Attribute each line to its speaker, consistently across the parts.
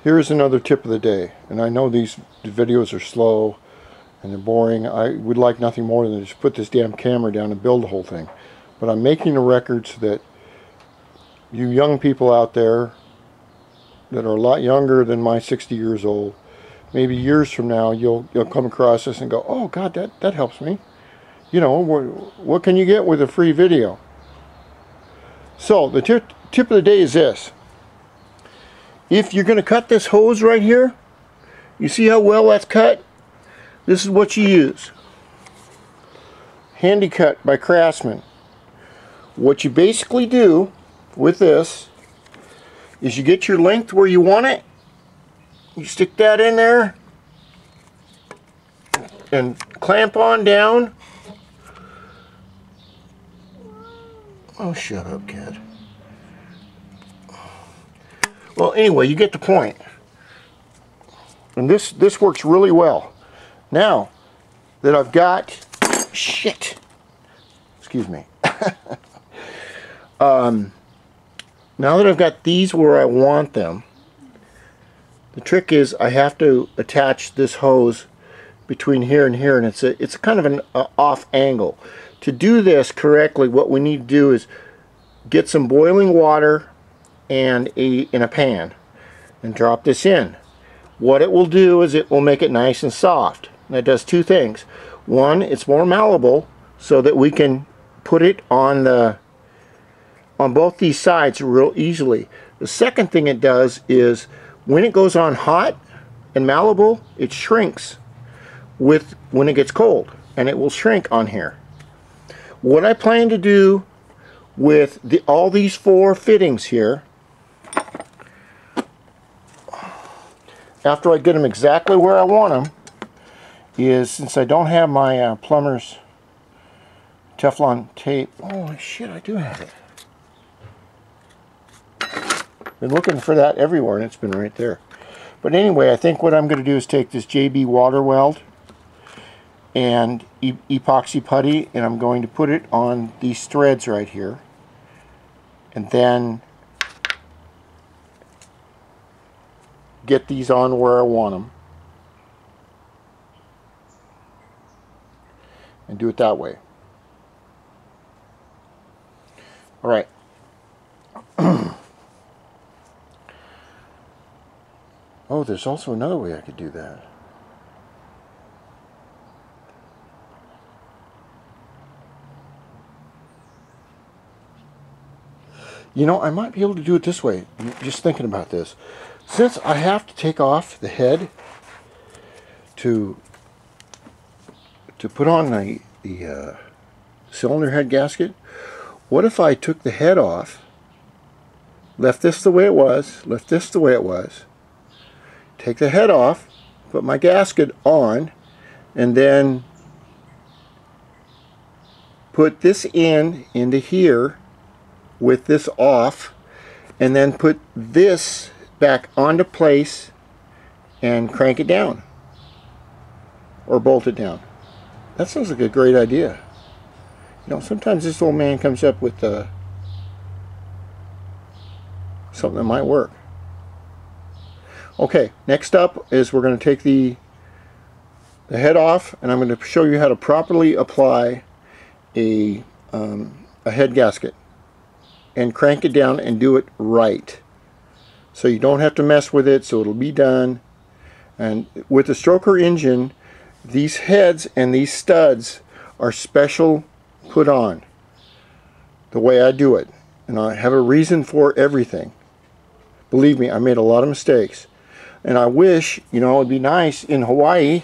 Speaker 1: Here's another tip of the day, and I know these videos are slow and they're boring. I would like nothing more than to just put this damn camera down and build the whole thing. But I'm making a record so that you young people out there that are a lot younger than my 60 years old, maybe years from now, you'll come across this and go, oh God, that helps me. You know, what can you get with a free video? So the tip of the day is this. If you're going to cut this hose right here, you see how well that's cut? This is what you use. Handy cut by Craftsman. What you basically do with this is you get your length where you want it. You stick that in there and clamp on down. Oh, shut up, kid. Well, anyway, you get the point. And this works really well. Now that I've got shit. Excuse me. Now that I've got these where I want them, the trick is I have to attach this hose between here and here, and it's kind of an off angle. To do this correctly, what we need to do is get some boiling water and in a pan and drop this in. What it will do is it will make it nice and soft. And it does two things. One, it's more malleable so that we can put it on both these sides real easily. The second thing it does is when it goes on hot and malleable, it shrinks when it gets cold, and it will shrink on here. What I plan to do with all these four fittings here, after I get them exactly where I want them, is, since I don't have my plumber's Teflon tape, oh shit, I do have it. Been looking for that everywhere and it's been right there. But anyway, I think what I'm going to do is take this JB water weld and epoxy putty, and I'm going to put it on these threads right here, and then get these on where I want them and do it that way. Alright. Oh, there's also another way I could do that. You know, I might be able to do it this way. I'm just thinking about this. Since I have to take off the head to put on the cylinder head gasket, what if I took the head off, left this the way it was, left this the way it was, take the head off, put my gasket on, and then put this into here with this off, and then put this back onto place and crank it down or bolt it down. That sounds like a great idea. You know, sometimes this old man comes up with something that might work. Okay, next up is we're going to take the head off, and I'm going to show you how to properly apply a head gasket and crank it down and do it right, so you don't have to mess with it, so it'll be done. And with the stroker engine, these heads and these studs are special put on the way I do it, and I have a reason for everything. Believe me, I made a lot of mistakes, and I wish, you know, it'd be nice in Hawaii.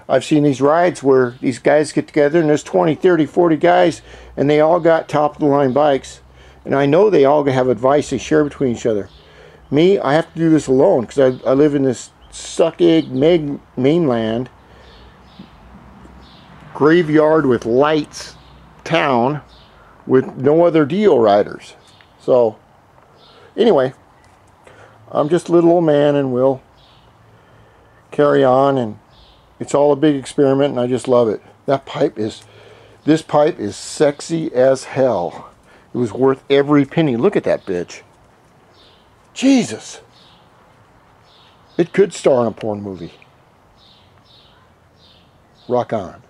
Speaker 1: I've seen these rides where these guys get together and there's 20, 30, 40 guys, and they all got top of the line bikes, and I know they all have advice they share between each other. Me, I have to do this alone because I live in this suck egg mainland graveyard with lights town with no other DIO riders. So anyway, I'm just a little old man, and we'll carry on, and it's all a big experiment, and I just love it. This pipe is sexy as hell. It was worth every penny. Look at that bitch. Jesus. It could star in a porn movie. Rock on.